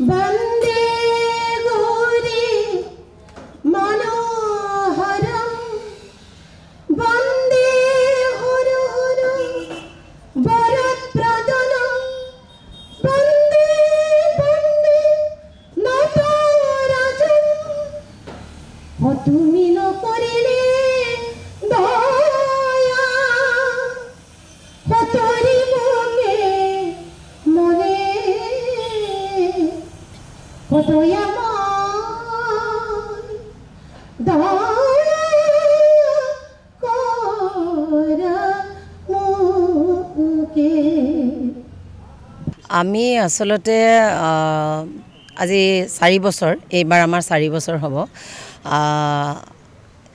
Bande Gauri Manoharam Bande Hara Hara Bharat Pradhanam Bande Bande Natarajam Hatumi no korile daya Hatori mone mone Hotoya man daya kora muke আমি আসলতে আজি 4 বছৰ এইবাৰ আমাৰ 4 বছৰ হ'ব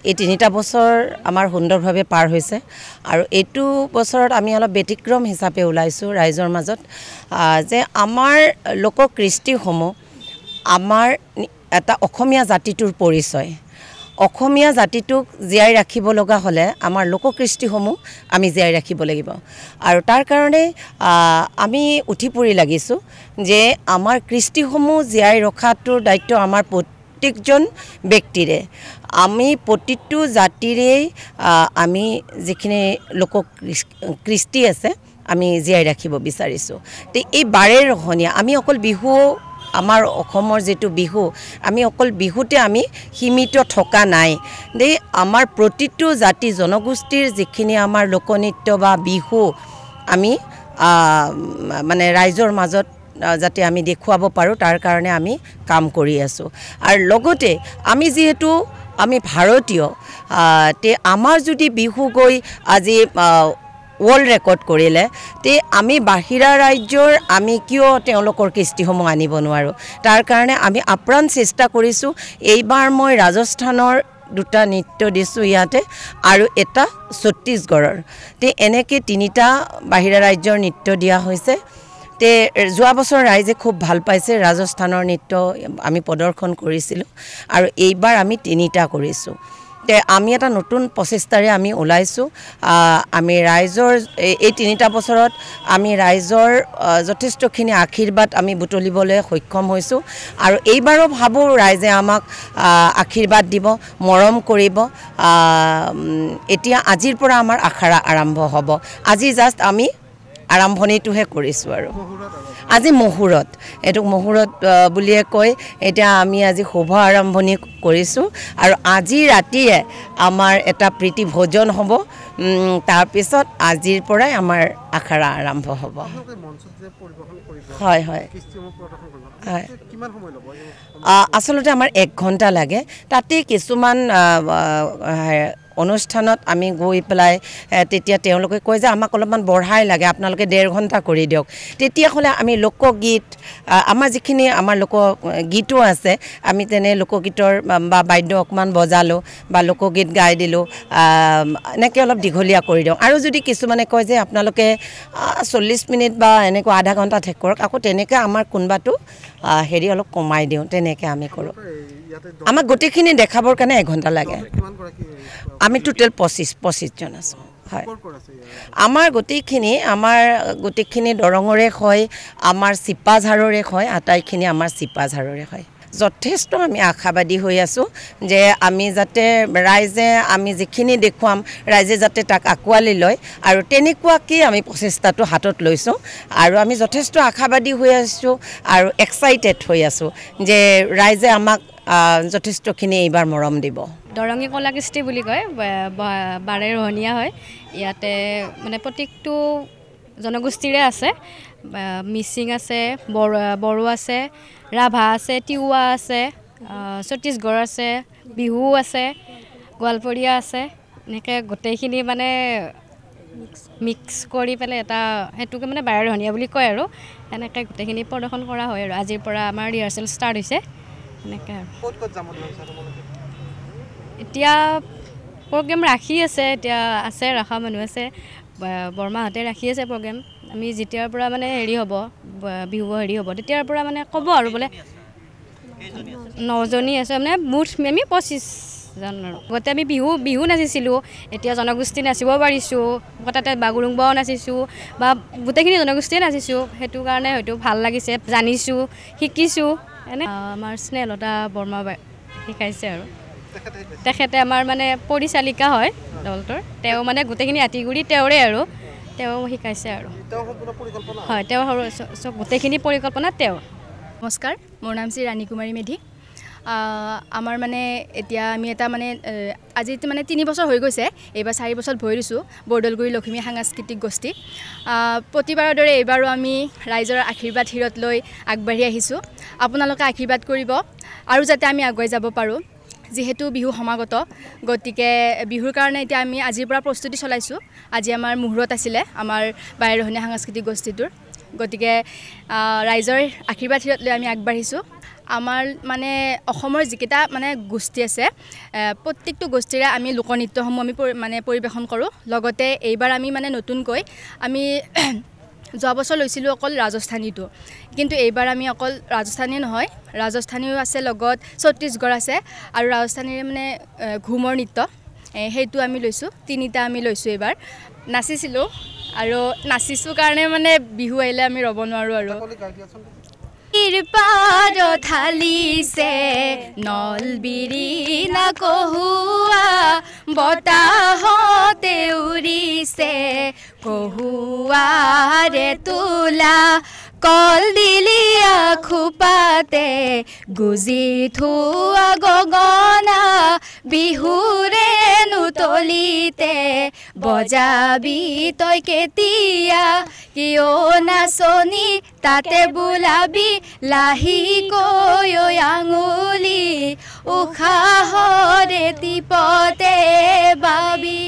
এই 3টা বছৰ আমাৰ সুন্দৰভাৱে পাৰ হৈছে আৰু এইটো বছৰত আমি অলপ ব্যতিক্ৰম হিচাপে ওলাইছো ৰাইজৰ মাজত যে আমাৰ লোক কৃষ্টিসমূহ আমাৰ এটা অসমীয়া জাতিটোৰ পৰিচয় অসমীয়া জাতিটোক জীয়াই ৰাখিব লগা হলে আমাৰ লোককৃষ্টিসমূহ আমি জীয়াই ৰাখিব লাগিব আৰু তাৰ কাৰণে আমি উঠি পৰি লাগিছো যে আমাৰ কৃষ্টিসমূহ জীয়াই ৰখাটোৰ দায়িত্ব আমাৰ প্ৰত্যেকজন ব্যক্তিৰে আমি প্ৰতিটো জাতিৰে আমি যিখিনি লোককৃষ্টি আছে আমি জীয়াই ৰাখিব বিচাৰিছো তে এই বাৰে ৰহনীয়া আমি অকল বিহু আমাৰ অসমৰ যেটো বিহু আমি অকল বিহুতে আমি সীমিত থকা নাই দে আমাৰ প্ৰতিটো জাতি জনগোষ্ঠীৰ যিখিনি আমাৰ লোকনৃত্য বা বিহু আমি মানে ৰাইজৰ মাজত যাতে আমি দেখুৱাব পাৰো তাৰ কাৰণে আমি কাম কৰি আছো আৰু লগতে আমি যেহেতু আমি ভাৰতীয় তে আমাৰ যদি বিহু গৈ আজি वर्ल्ड रेकर्ड करिले ते आमी बाहिरा राज्यर आमी कियो तेओलोकर कৃষ্টিসমূহ आनिब নোৱাৰো तार कारणे आमी आप्राण चेष्टा करिसु এইবাৰ মই राजस्थाনৰ দুটা নৃত্য দিছো ইয়াতে আৰু এটা ছত্তীশগড়ৰ তে এনেকে তিনিটা বাহিৰা ৰাজ্যৰ নৃত্য দিয়া হৈছে তে যোৱা বছৰ ৰাইজে খুব ভাল পাইছে ৰাজস্থানৰ নৃত্য আমি প্ৰদৰ্শন কৰিছিলো আৰু এইবাৰ আমি তিনিটা কৰিছো তে আমি এটা নতুন প্ৰচেষ্টাৰে আমি ওলাইছো আমি ৰাইজৰ এই 3টা বছৰত আমি ৰাইজৰ যথেষ্টখিনি আশীৰ্বাদ আমি বুটলিবলৈ সক্ষম হৈছো আৰু এইবাৰো ভাবো ৰাইজে আমাক আশীৰ্বাদ দিব মৰম কৰিব এতিয়া আজিৰ পৰা আমাৰ আখৰা আৰম্ভ হ'ব আজি জাস্ট আমি আৰম্ভণিটোহে কৰিছো আৰু আজি মুহুৰত এটো মুহুৰত বুলিয়ে কয় এটা আমি আজি শুভ আৰম্ভণি কৰিছো আৰু আজি ৰাতিয়ে আমাৰ এটা প্ৰীতি ভোজন হ'ব তাৰ পিছত আজিৰ পৰাই আমাৰ আখৰা আৰম্ভ হ'ব হয় হয় কিমান সময় ল'ব আসলতে আমাৰ 1 ঘণ্টা লাগে তাতে কিছুমান অনুষ্ঠানত আমি গৈ পেলাই তেতিয়া তেওঁলোকে কয় যে আমাক অলপমান বঢ়াই লাগে আপোনালোকে 1.5 ঘণ্টা কৰি দিয়ক তেতিয়া হলে আমি লোকগীত আমাৰ যিখিনি আমাৰ লোকগীতো আছে আমি তেনে লোকগীতৰ বা বাদ্য অকমান বজালো বা লোকগীত গাই দিলো এনেকৈ অলপ দীঘলীয়া কৰি দিওঁ আৰু যদি কিছুমানে কয় যে আপোনালোকে 40 মিনিট বা এনেকৈ আধা ঘণ্টা ঠিক কৰক আকৌ তেনেকৈ আমাৰ কোনবাটো হেৰি অলপ কমাই দিওঁ তেনেকৈ আমি কৰোঁ আমাক গোটেইখিনি দেখাবৰ কাৰণে 1 ঘণ্টা লাগে আমি টোটাল 25 জন আছো হয় আমাৰ গোটেইখিনি দৰঙৰে হয় আমাৰ চিপাঝাৰৰে হয় আটাইখিনি আমাৰ চিপাঝাৰৰে হয় যথেষ্ট আমি আশাবাদী হৈ আছোঁ যে আমি যাতে ৰাইজে আমি যিখিনি দেখুৱাম ৰাইজে যাতে তাক আঁকোৱালি লয় আৰু তেনেকুৱাকৈ আমি প্ৰচেষ্টাটো হাতত লৈছোঁ আৰু আমি যথেষ্ট আশাবাদী হৈ আছোঁ আৰু এক্সাইটেড হৈ আছোঁ যে ৰাইজে আমাক যথেষ্টখিনি এইবাৰ মৰম দিব। দৰঙী কলাকৃষ্টি বুলি কয়, বাৰে ৰহণীয়া হয়। ইয়াতে মানে প্ৰত্যেকটো জনগোষ্ঠীৰে আছে, মিচিং আছে, বড়ো আছে, ৰাভা আছে, তিৱা আছে, ছত্তীশগড় আছে, বিহু আছে, গোৱালপৰীয়া আছে, এনেকৈ গোটেইখিনি মানে মিক্স কৰি পেলাই এটা সেইটোকে মানে বাৰে ৰহণীয়া বুলি কয় আৰু এনেকৈ গোটেইখিনি প্ৰদৰ্শন কৰা হয় আৰু আজিৰ পৰা আমাৰ ৰিহাৰ্চেল ষ্টাৰ্ট হৈছে এনেকৈ আৰু এতিয়া প্ৰগ্ৰেম ৰাখি আছে, এতিয়া আছে ৰখা মানুহ আছে, বৰমাহঁতে ৰাখি আছে প্ৰগ্ৰেম। আমি যেতিয়াৰ পৰা মানে হেৰি হ'ব বিহু হেৰি হ'ব তেতিয়াৰ পৰা মানে ক'ব আৰু বোলে 9জনী আছে মানে মুঠ আমি 25জন আৰু আগতে আমি বিহু নাচিছিলোঁ, এতিয়া জনগোষ্ঠী নাচিব পাৰিছোঁ, তাতে বাগুৰুম্বাও নাচিছোঁ বা গোটেইখিনি জনগোষ্ঠীয়ে নাচিছোঁ, সেইটো কাৰণে হয়তো ভাল লাগিছে, জানিছোঁ, শিকিছোঁ। এনে আমাৰ স্নেহলতা বৰ্মা শিকাইছে আৰু তেখেতে আমাৰ মানে পৰিচালিকা হয় দলটোৰ, তেওঁ মানে গোটেইখিনি আঁতিগুৰি তেওঁৰে আৰু তেওঁ শিকাইছে আৰু হয় তেওঁ গোটেইখিনি পৰিকল্পনা তেওঁ। নমস্কাৰ, মোৰ নাম শ্ৰী ৰাণী কুমাৰী মেধি। আমাৰ মানে এতিয়া আমি এটা মানে আজি মানে 3 বছৰ হৈ গৈছে, এইবাৰ 4 বছৰত ভৰি দিছোঁ বৰদলগুৰি লখিমী সাংস্কৃতিক গোষ্ঠী। প্ৰতিবাৰৰ দৰে এইবাৰো আমি ৰাইজৰ আশীৰ্বাদ হিৰত লৈ আগবাঢ়ি আহিছোঁ। আপোনালোকে আশীৰ্বাদ কৰিব আৰু যাতে আমি আগুৱাই যাব পাৰোঁ। যিহেতু বিহু সমাগত, গতিকে বিহুৰ কাৰণে এতিয়া আমি আজিৰ পৰা প্ৰস্তুতি চলাইছোঁ। আজি আমাৰ মুহূৰ্ত আছিলে আমাৰ বাৰে ৰহণীয়া সাংস্কৃতিক গোষ্ঠীটোৰ, গতিকে ৰাইজৰ আশীৰ্বাদ হিৰত লৈ আমি আগবাঢ়িছোঁ। আমাৰ মানে অসমৰ যিকেইটা মানে গোষ্ঠী আছে প্ৰত্যেকটো গোষ্ঠীৰে আমি লোকনৃত্যসমূহ আমি মানে পৰিৱেশন কৰোঁ। লগতে এইবাৰ আমি মানে নতুনকৈ আমি যোৱা বছৰ লৈছিলোঁ অকল ৰাজস্থানীটো, কিন্তু এইবাৰ আমি অকল ৰাজস্থানী নহয়, ৰাজস্থানীও আছে, লগত ছত্তীশগড় আছে আৰু ৰাজস্থানীৰ মানে ঘুমৰ নৃত্য সেইটো আমি লৈছোঁ। 3টা আমি লৈছোঁ এইবাৰ। নাচিছিলোঁ আৰু নাচিছোঁ কাৰণে মানে বিহু আহিলে আমি ৰ'ব নোৱাৰোঁ আৰু পাৰ ঢালিছে নলবিৰি নাকহুৱা, বতাহতে উৰিছে কহুৱাৰে তোলা, কলদিলীয়া খোপাতে গুজি থোৱা গগনা, বিহুৰে নুতলিতে বজাবি তই কেতিয়া, কিয় নাচনি তাতে বোলাবি লাহিকৈ আঙুলি, উশাহৰে টিপতে বাবি।